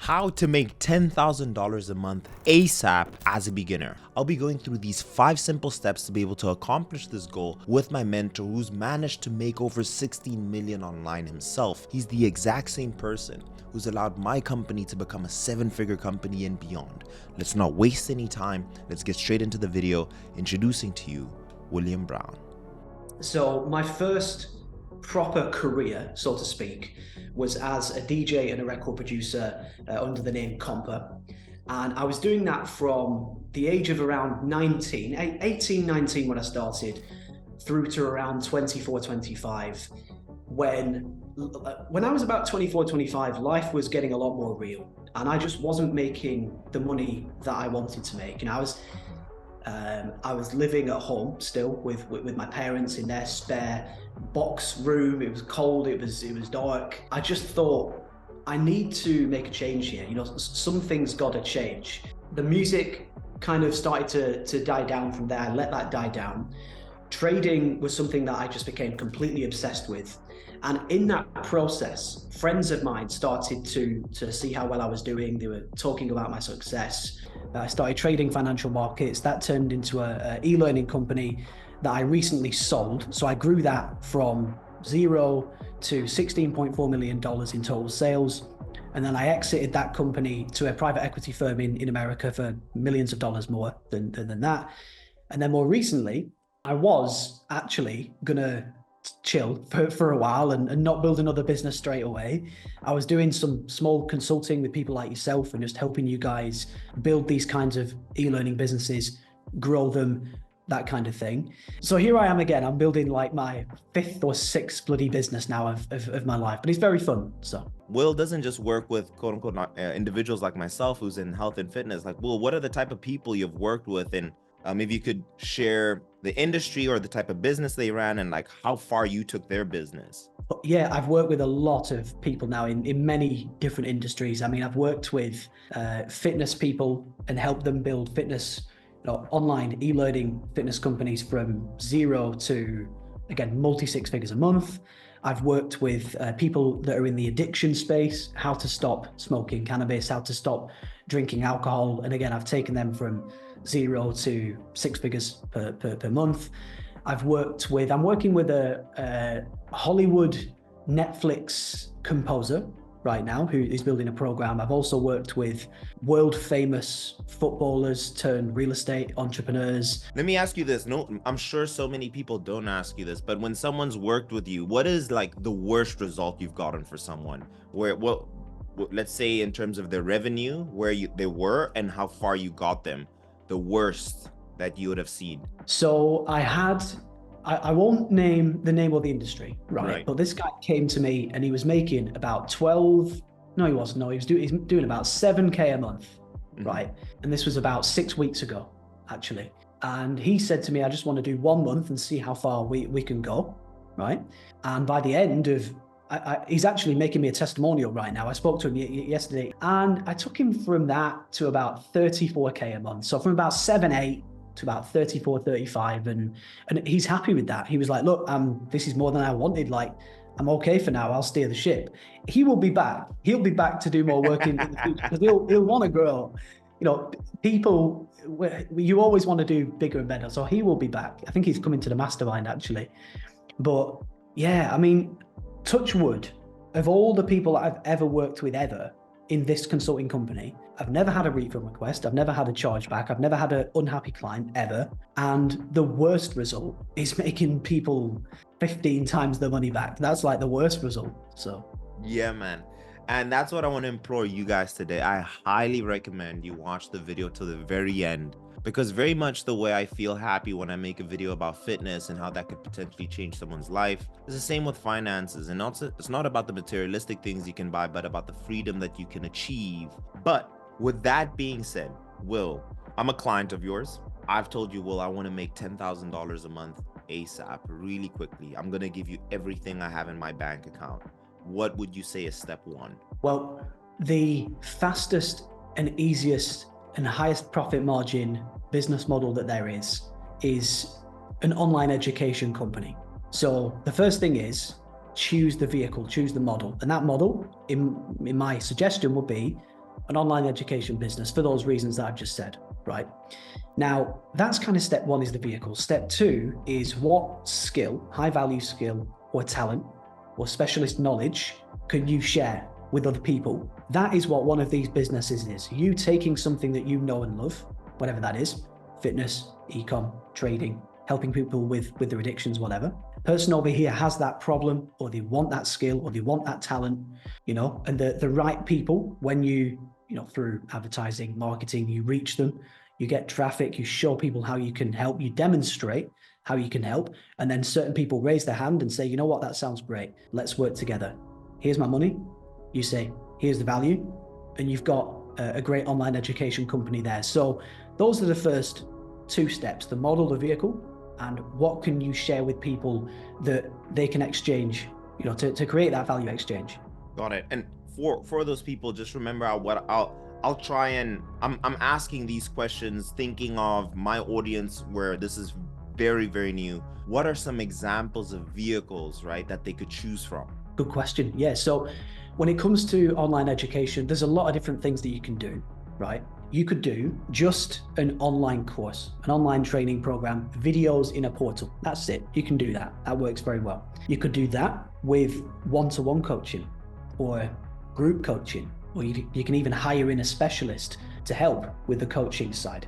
How to make $10,000 a month ASAP as a beginner. I'll be going through these 5 simple steps to be able to accomplish this goal with my mentor who's managed to make over 16 million online himself. He's the exact same person who's allowed my company to become a 7-figure company and beyond. Let's not waste any time. Let's get straight into the video. Introducing to you, William Brown. So my first proper career, so to speak, was as a DJ and a record producer under the name Compa. And I was doing that from the age of around 18, 19 when I started, through to around 24, 25. When I was about 24, 25, life was getting a lot more real. And I just wasn't making the money that I wanted to make. And I was living at home still with my parents in their spare box room. It was cold, it was dark. I just thought, I need to make a change here. You know, some things gotta change. The music kind of started to die down from there. I let that die down. Trading was something that I just became completely obsessed with. And in that process, friends of mine started to see how well I was doing. They were talking about my success. I started trading financial markets. That turned into a e-learning company that I recently sold. So I grew that from 0 to $16.4 million in total sales. And then I exited that company to a private equity firm in America for millions of dollars more than that. And then more recently, I was actually gonna chill for a while and not build another business straight away. I was doing some small consulting with people like yourself and just helping you guys build these kinds of e-learning businesses, grow them, that kind of thing. So here I am again. I'm building like my 5th or 6th bloody business now of my life, but it's very fun. So Will doesn't just work with quote unquote individuals like myself who's in health and fitness. Like, Will, what are the type of people you've worked with, and maybe you could share the industry or the type of business they ran and like how far you took their business? Yeah, I've worked with a lot of people now in many different industries. I mean, I've worked with fitness people and helped them build fitness, online e-learning fitness companies from 0 to, again, multi-6 figures a month. I've worked with people that are in the addiction space, how to stop smoking cannabis, how to stop drinking alcohol. And again, I've taken them from 0 to 6 figures per month. I'm working with a Hollywood Netflix composer right now who is building a program. I've also worked with world famous footballers turned real estate entrepreneurs. Let me ask you this. No, I'm sure so many people don't ask you this, but when someone's worked with you, what is like the worst result you've gotten for someone? Let's say in terms of their revenue, where they were and how far you got them, the worst that you would have seen? So I won't name the name of the industry, right? But this guy came to me and he was making about he was doing about 7K a month, right? And this was about 6 weeks ago, actually. And he said to me, I just want to do 1 month and see how far we can go, right? And by the end of, he's actually making me a testimonial right now. I spoke to him yesterday and I took him from that to about 34K a month. So from about 7-8 to about 34, 35. And he's happy with that. He was like, look, this is more than I wanted. Like, I'm okay for now. I'll steer the ship. He will be back. He'll be back to do more work in the future because he'll want to grow. You know, people, you always want to do bigger and better. So he will be back. I think he's coming to the mastermind actually. But yeah, I mean, touch wood, of all the people that I've ever worked with ever in this consulting company, I've never had a refund request. I've never had a chargeback. I've never had an unhappy client ever. And the worst result is making people 15 times the money back. That's like the worst result. So yeah, man. And that's what I want to implore you guys today. I highly recommend you watch the video to the very end, because very much the way I feel happy when I make a video about fitness and how that could potentially change someone's life is the same with finances. And also, it's not about the materialistic things you can buy, but about the freedom that you can achieve. But with that being said, Will, I'm a client of yours. I've told you, Will, I want to make $10,000 a month ASAP, really quickly. I'm going to give you everything I have in my bank account. What would you say is step 1? Well, the fastest and easiest and highest profit margin business model that there is an online education company. So the first thing is choose the vehicle, choose the model. And that model, in my suggestion, would be an online education business for those reasons that I've just said, right? Now, that's kind of step one, is the vehicle. Step two is what skill, high value skill or talent or specialist knowledge can you share with other people? That is what one of these businesses is. You taking something that you know and love, whatever that is, fitness, e-com, trading, helping people with their addictions, whatever. Person over here has that problem, or they want that skill, or they want that talent, and the right people, when you through advertising, marketing, you reach them, you get traffic, you show people how you can help, you demonstrate how you can help, and then certain people raise their hand and say, you know what, that sounds great, let's work together. Here's my money. You say, here's the value, and you've got a great online education company there. So those are the first two steps: the model, the vehicle, and what can you share with people that they can exchange, to create that value exchange. Got it. And for those people, just remember I'll try and I'm asking these questions thinking of my audience where this is very, very new. What are some examples of vehicles, right, that they could choose from? Good question. Yeah. So when it comes to online education, there's a lot of different things that you can do, right? You could do just an online course, an online training program, videos in a portal. That's it. You can do that. That works very well. You could do that with one-to-one coaching or group coaching, or you can even hire in a specialist to help with the coaching side.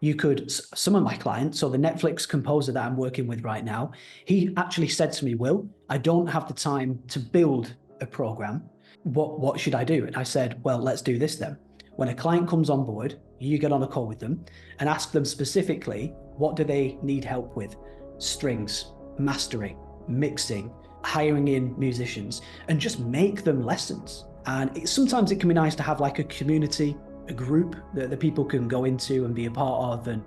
You could, some of my clients, so the Netflix composer that I'm working with right now, he actually said to me, Will, I don't have the time to build a program. What should I do? And I said, well, let's do this then. When a client comes on board, you get on a call with them and ask them specifically, what do they need help with? Strings, mastering, mixing, hiring in musicians, and just make them lessons. And sometimes it can be nice to have like a community, a group that the people can go into and be a part of, and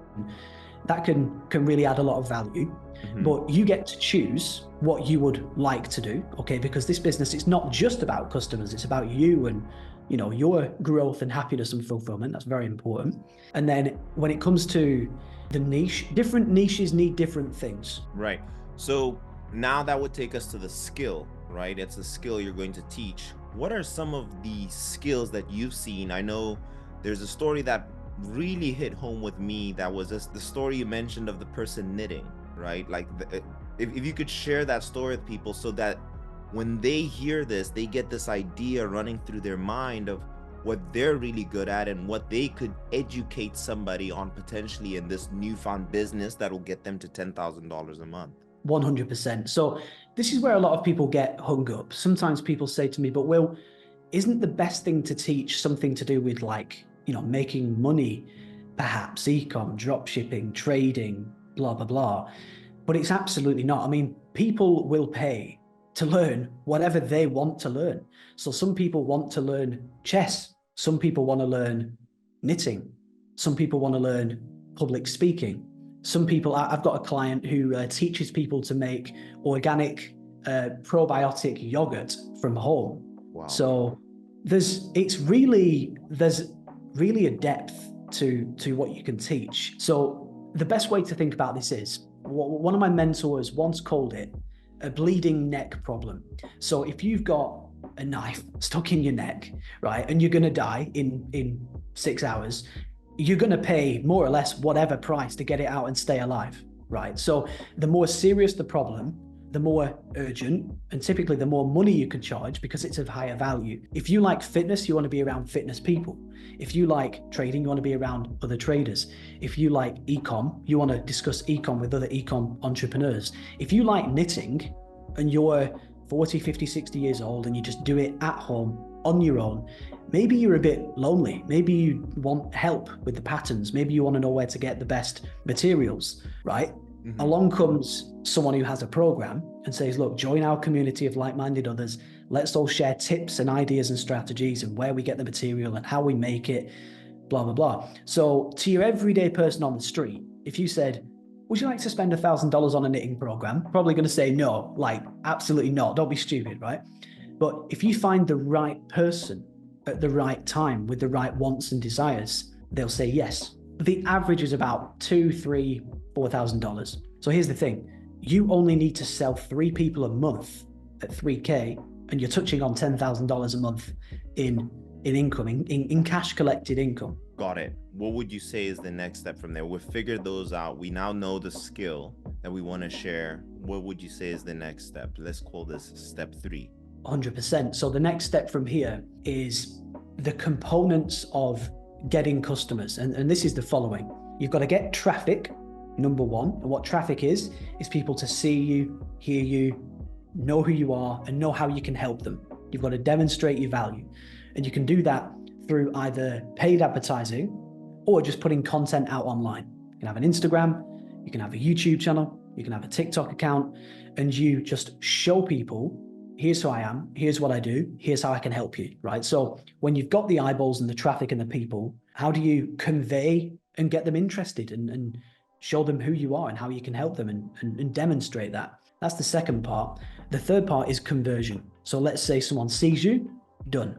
that can really add a lot of value. Mm-hmm. But you get to choose what you would like to do, okay? Because this business, it's not just about customers, it's about you and your growth and happiness and fulfillment. That's very important. And then when it comes to the niche, different niches need different things. Right. So now that would take us to the skill, right? It's a skill you're going to teach. What are some of the skills that you've seen? I know there's a story that really hit home with me. That was the story you mentioned of the person knitting, right? Like if you could share that story with people so that when they hear this, they get this idea running through their mind of what they're really good at and what they could educate somebody on potentially in this newfound business that'll get them to $10,000 a month. 100%. So this is where a lot of people get hung up. Sometimes people say to me, but Will, isn't the best thing to teach something to do with making money, perhaps e-com, drop shipping, trading, blah, blah, blah. But it's absolutely not. I mean, people will pay to learn whatever they want to learn. So some people want to learn chess. Some people want to learn knitting. Some people want to learn public speaking. Some people, I've got a client who teaches people to make organic probiotic yogurt from home. Wow. So there's really a depth to what you can teach. So the best way to think about this is, one of my mentors once called it a bleeding neck problem. So if you've got a knife stuck in your neck, right, and you're going to die in 6 hours, you're going to pay more or less whatever price to get it out and stay alive, right? So the more serious the problem, the more urgent, and typically the more money you can charge because it's of higher value. If you like fitness, you want to be around fitness people. If you like trading, you want to be around other traders. If you like e-com, you want to discuss e-com with other e-com entrepreneurs. If you like knitting and you're 40, 50, 60 years old and you just do it at home on your own, maybe you're a bit lonely. Maybe you want help with the patterns. Maybe you want to know where to get the best materials, right? Mm-hmm. Along comes someone who has a program and says, look, join our community of like-minded others. Let's all share tips and ideas and strategies and where we get the material and how we make it, blah, blah, blah. So to your everyday person on the street, if you said, would you like to spend $1,000 on a knitting program? Probably going to say no, absolutely not. Don't be stupid, right? But if you find the right person at the right time with the right wants and desires, they'll say yes. The average is about $2,000, $3,000, $4,000. So here's the thing. You only need to sell 3 people a month at $3K, and you're touching on $10,000 a month in in income, in cash collected income. Got it. What would you say is the next step from there? We've figured those out. We now know the skill that we want to share. What would you say is the next step? Let's call this step 3. 100%. So the next step from here is the components of getting customers. And this is the following. You've got to get traffic, number one. And what traffic is people to see you, hear you, know who you are, and know how you can help them. You've got to demonstrate your value. And you can do that through either paid advertising or just putting content out online. You can have an Instagram, you can have a YouTube channel, you can have a TikTok account, and you just show people, here's who I am, here's what I do, here's how I can help you, right? So when you've got the eyeballs and the traffic and the people, how do you convey and get them interested and show them who you are and how you can help them and demonstrate that? That's the second part. The third part is conversion. So let's say someone sees you, done.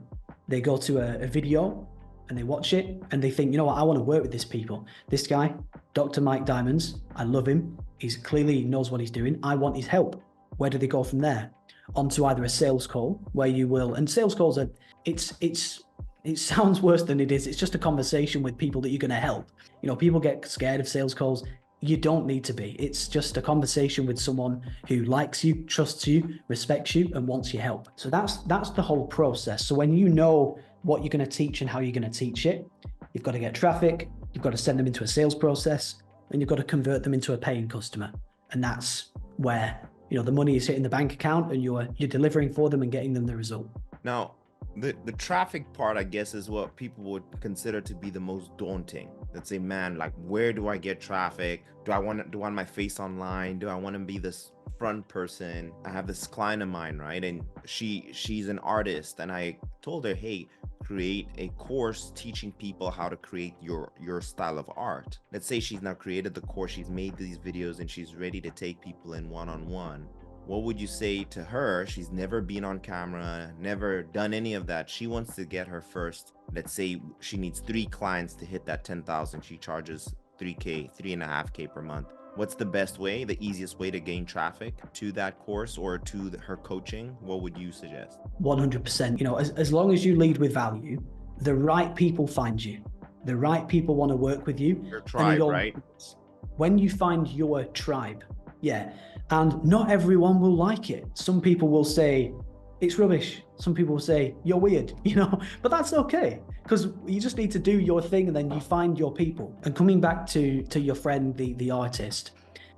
They go to a video and they watch it and they think, you know what, I want to work with this guy, Dr. Mike Diamonds. I love him. He's clearly knows what he's doing. I want his help. Where do they go from there? Onto either a sales call where you will, and sales calls are, it sounds worse than it is. It's just a conversation with people that you're going to help. You know, people get scared of sales calls. You don't need to be. It's just a conversation with someone who likes you, trusts you, respects you, and wants your help. So that's the whole process. So when you know what you're going to teach and how you're going to teach it, you've got to get traffic, you've got to send them into a sales process, and you've got to convert them into a paying customer. And that's where, you know, the money is hitting the bank account and you're delivering for them and getting them the result. Now, the traffic part, I guess, is what people would consider to be the most daunting. Let's say, man, like, where do I get traffic? Do I want my face online? Do I want to be this front person? I have this client of mine, right? And she's an artist, and I told her, hey, create a course teaching people how to create your style of art. Let's say she's now created the course, she's made these videos, and she's ready to take people in one-on-one. What would you say to her? She's never been on camera, never done any of that. She wants to get her first, let's say she needs 3 clients to hit that 10,000. She charges 3K, 3.5K per month. What's the best way, the easiest way to gain traffic to that course or to her coaching? What would you suggest? 100%. You know, as long as you lead with value, the right people find you. The right people want to work with you. Your tribe, right? When you find your tribe, yeah. And not everyone will like it. Some people will say, it's rubbish. Some people will say, you're weird, you know, but that's okay. Because you just need to do your thing and then you find your people. And coming back to your friend, the artist,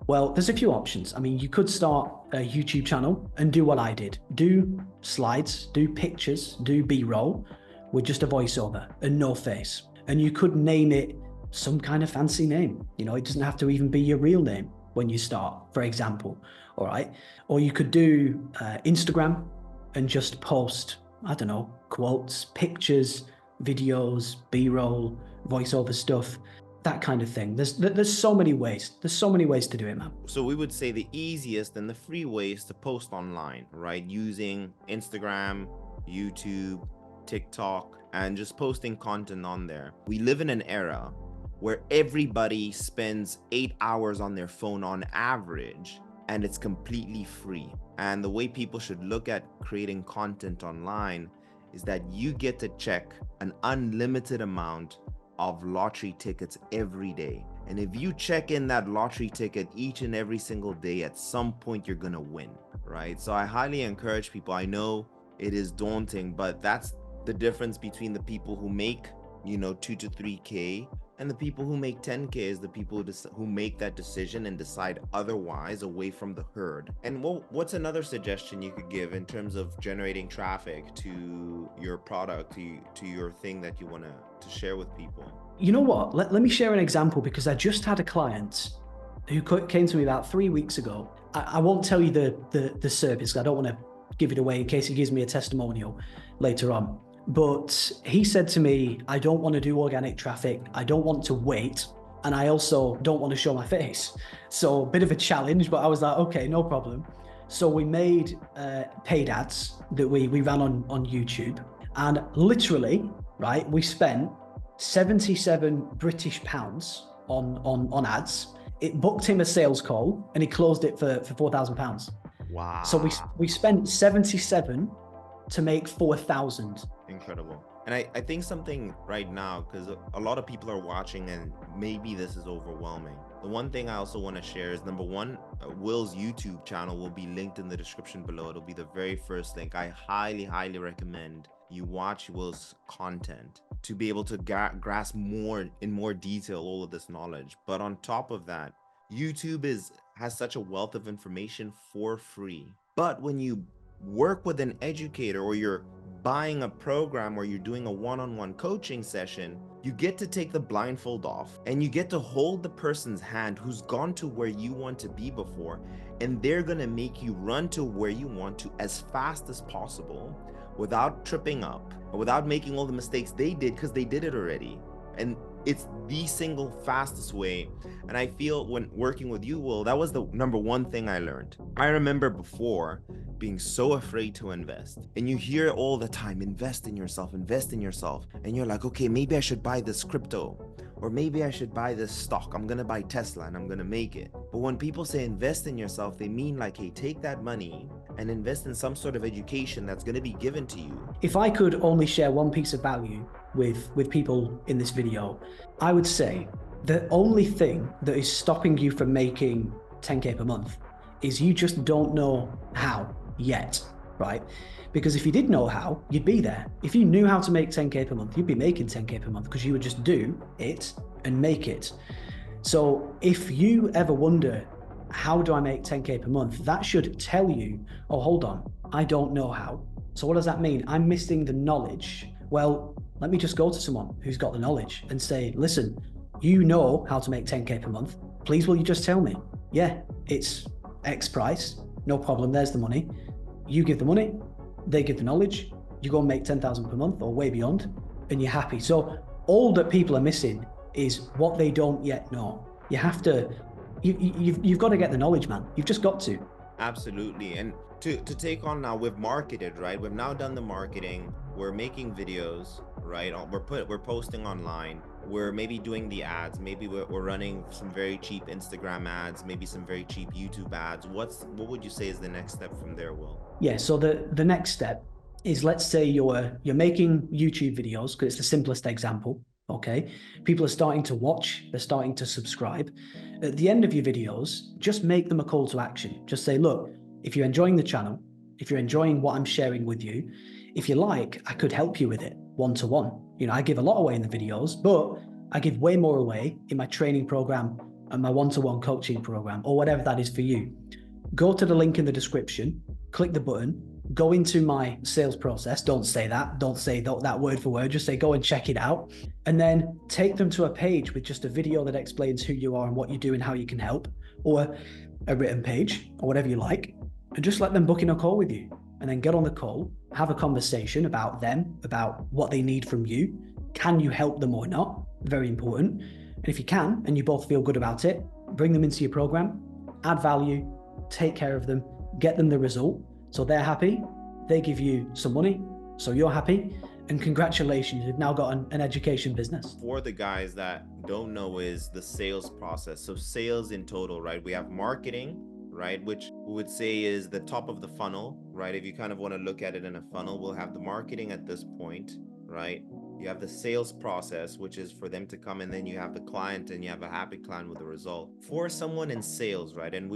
well, there's a few options. I mean, you could start a YouTube channel and do what I did. Do slides, do pictures, do B-roll with just a voiceover and no face. And you could name it some kind of fancy name. You know, it doesn't have to even be your real name when you start, for example, all right? Or you could do Instagram and just post, I don't know, quotes, pictures, videos, B-roll, voiceover stuff, that kind of thing. There's so many ways. There's so many ways to do it, man. So we would say the easiest and the free ways to post online, right? Using Instagram, YouTube, TikTok, and just posting content on there. We live in an era where everybody spends 8 hours on their phone on average, and it's completely free. And the way people should look at creating content online is that you get to check an unlimited amount of lottery tickets every day. And if you check in that lottery ticket each and every single day, at some point you're gonna win, right? So I highly encourage people. I know it is daunting, but that's the difference between the people who make, you know, 2 to 3K and the people who make 10K is the people who make that decision and decide otherwise away from the herd. And what's another suggestion you could give in terms of generating traffic to your product, to your thing that you want to share with people? You know what? Let me share an example, because I just had a client who came to me about 3 weeks ago. I won't tell you the service. I don't want to give it away in case he gives me a testimonial later on. But he said to me, I don't want to do organic traffic. I don't want to wait. And I also don't want to show my face. So a bit of a challenge, but I was like, okay, no problem. So we made paid ads that we ran on YouTube. And literally, right, we spent 77 British pounds on ads. It booked him a sales call and he closed it for £4,000. Wow. So we spent 77 to make 4,000. Incredible. And I think something right now, because a lot of people are watching and maybe this is overwhelming. The one thing I also want to share is number one, Will's YouTube channel will be linked in the description below. It'll be the very first link. I highly, highly recommend you watch Will's content to be able to grasp more in more detail all of this knowledge. But on top of that, YouTube has such a wealth of information for free. But when you work with an educator or you're buying a program or you're doing a one-on-one coaching session, you get to take the blindfold off and you get to hold the person's hand who's gone to where you want to be before, and they're going to make you run to where you want to as fast as possible without tripping up or without making all the mistakes they did, because they did it already. And it's the single fastest way. And I feel when working with you, Will, that was the number one thing I learned. I remember before being so afraid to invest. And you hear all the time, invest in yourself, invest in yourself. And you're like, okay, maybe I should buy this crypto, or maybe I should buy this stock. I'm going to buy Tesla and I'm going to make it. But when people say invest in yourself, they mean like, hey, take that money and invest in some sort of education that's going to be given to you. If I could only share one piece of value with people in this video, I would say the only thing that is stopping you from making 10K per month is you just don't know how yet, right? Because if you did know how, you'd be there. If you knew how to make 10K per month, you'd be making 10K per month because you would just do it and make it. So if you ever wonder, how do I make 10K per month? That should tell you, oh, hold on, I don't know how. So what does that mean? I'm missing the knowledge. Well, let me just go to someone who's got the knowledge and say, listen, you know how to make 10K per month. Please, will you just tell me? Yeah, it's X price. No problem. There's the money. You give the money, they give the knowledge. You go and make 10,000 per month or way beyond, and you're happy. So all that people are missing is what they don't yet know. You have to, you've got to get the knowledge, man. You've just got to. Absolutely. And to take on now, we've marketed, right? We've now done the marketing. We're making videos, right? We're posting online. We're maybe doing the ads. Maybe we're running some very cheap Instagram ads, maybe some very cheap YouTube ads. What would you say is the next step from there, Will? Yeah. So the next step is, let's say you're making YouTube videos, because it's the simplest example. Okay. People are starting to watch, they're starting to subscribe. At the end of your videos, just make them a call to action. Just say, look, if you're enjoying the channel, if you're enjoying what I'm sharing with you, if you like, I could help you with it one-to-one. You know, I give a lot away in the videos, but I give way more away in my training program and my one-to-one coaching program, or whatever that is for you. Go to the link in the description, click the button, go into my sales process. Don't say that word for word, just say go and check it out. And then take them to a page with just a video that explains who you are and what you do and how you can help, or a written page or whatever you like, and just let them book in a call with you. And then get on the call, have a conversation about them, about what they need from you. Can you help them or not? Very important. And if you can, and you both feel good about it, bring them into your program, add value, take care of them, get them the result. So they're happy, they give you some money, so you're happy, and congratulations, you've now got an education business. For the guys that don't know, is the sales process. So sales in total, right? We have marketing, right? Which we would say is the top of the funnel, right? If you kind of want to look at it in a funnel, we'll have the marketing at this point, right? You have the sales process, which is for them to come, and then you have the client, and you have a happy client with the result. For someone in sales, right? And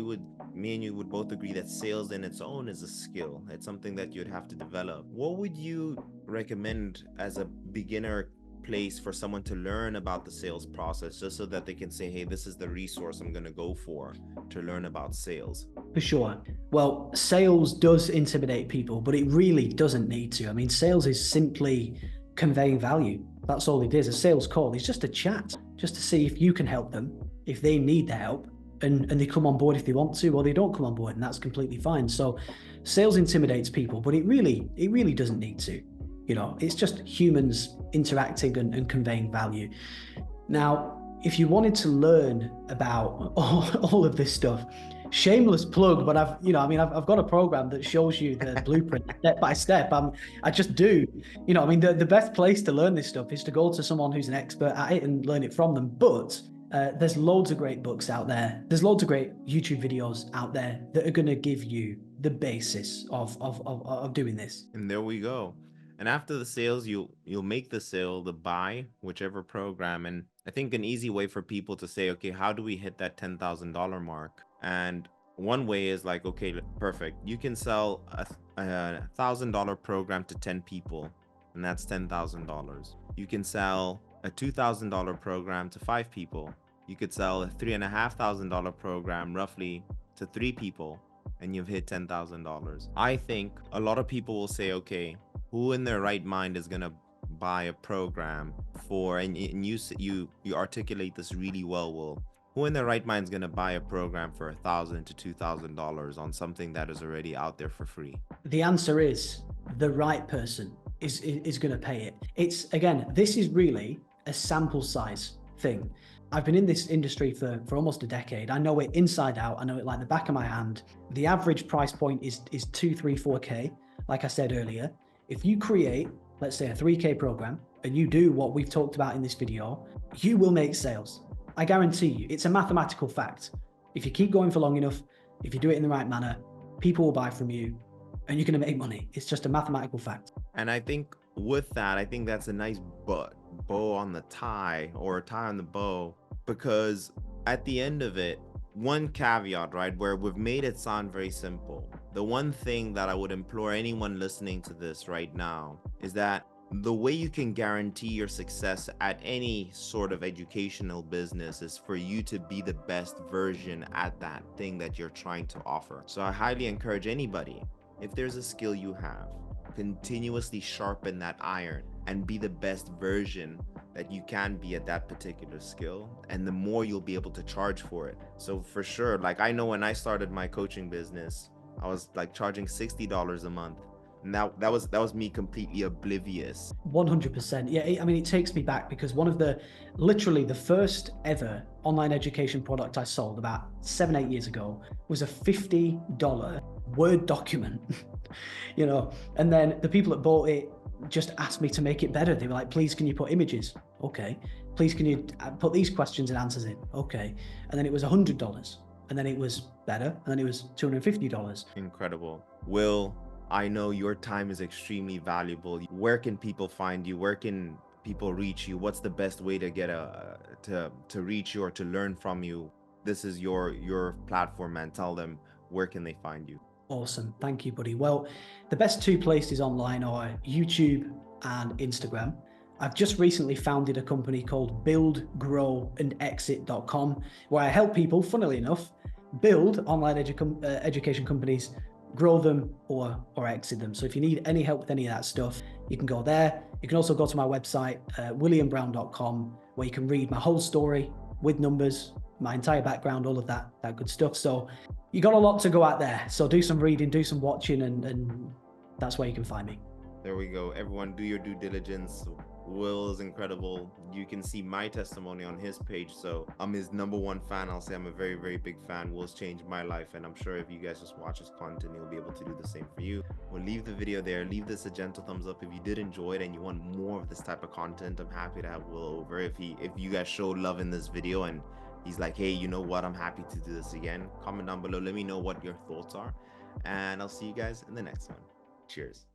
me and you would both agree that sales in its own is a skill. It's something that you'd have to develop. What would you recommend as a beginner place for someone to learn about the sales process, just so that they can say, hey, this is the resource I'm going to go for to learn about sales? For sure. Well, sales does intimidate people, but it really doesn't need to. I mean, sales is simply conveying value. That's all it is. A sales call is just a chat, just to see if you can help them, if they need the help, and they come on board if they want to, or they don't come on board, and that's completely fine. So sales intimidates people, but it really doesn't need to. You know, it's just humans interacting and conveying value. Now, if you wanted to learn about all of this stuff, shameless plug, but I've got a program that shows you the blueprint step by step. I just do, the best place to learn this stuff is to go to someone who's an expert at it and learn it from them. But there's loads of great books out there. There's loads of great YouTube videos out there that are going to give you the basis of doing this. And there we go. And after the sales, you'll make the sale, the buy, whichever program. And I think an easy way for people to say, okay, how do we hit that $10,000 mark? And one way is like, okay, perfect. You can sell a $1,000 program to 10 people, and that's $10,000. You can sell a $2,000 program to 5 people. You could sell a $3,500 program roughly to 3 people, and you've hit $10,000. I think a lot of people will say, okay, who in their right mind is gonna buy a program for, and you articulate this really well, Will. Who in their right mind is gonna buy a program for $1,000 to $2,000 on something that is already out there for free? The answer is the right person is going to pay it. It's, again, this is really a sample size thing. I've been in this industry for almost a decade. I know it inside out. I know it like the back of my hand. The average price point is 2, 3, 4K. Like I said earlier, if you create, let's say, a 3K program and you do what we've talked about in this video, you will make sales. I guarantee you, it's a mathematical fact. If you keep going for long enough, if you do it in the right manner, people will buy from you and you're going to make money. It's just a mathematical fact. And I think with that, I think that's a nice bow on the tie, or a tie on the bow, because at the end of it, one caveat, right, where we've made it sound very simple. The one thing that I would implore anyone listening to this right now is that the way you can guarantee your success at any sort of educational business is for you to be the best version at that thing that you're trying to offer. So I highly encourage anybody, if there's a skill you have, continuously sharpen that iron and be the best version that you can be at that particular skill, and the more you'll be able to charge for it. So for sure, like, I know when I started my coaching business, I was like charging $60 a month, and that was me completely oblivious. 100%. Yeah, I mean, it takes me back because one of literally the first ever online education product I sold about 7, 8 years ago was a $50 Word document, and then the people that bought it just asked me to make it better. They were like, please, can you put images? Okay. Please, can you put these questions and answers in? Okay. And then it was $100, and then it was better, and then it was $250. Incredible. Will, I know your time is extremely valuable. Where can people find you? Where can people reach you? What's the best way to get to reach you or to learn from you? This is your platform, man. Tell them, where can they find you? Awesome. Thank you, buddy. Well, the best 2 places online are YouTube and Instagram. I've just recently founded a company called buildgrowandexit.com, where I help people, funnily enough, build online education companies, grow them or exit them. So if you need any help with any of that stuff, you can go there. You can also go to my website, williambrown.com, where you can read my whole story with numbers, my entire background, all of that good stuff. So you got a lot to go out there. So do some reading, do some watching, and that's where you can find me. There we go. Everyone, do your due diligence. Will is incredible. You can see my testimony on his page. So I'm his #1 fan. I'll say I'm a very, very big fan. Will's changed my life, and I'm sure if you guys just watch his content, you'll be able to do the same for you. We'll leave the video there. Leave this a gentle thumbs up if you did enjoy it and you want more of this type of content. I'm happy to have Will over. If you guys show love in this video and he's like, hey, you know what, I'm happy to do this again, comment down below. Let me know what your thoughts are, and I'll see you guys in the next one. Cheers.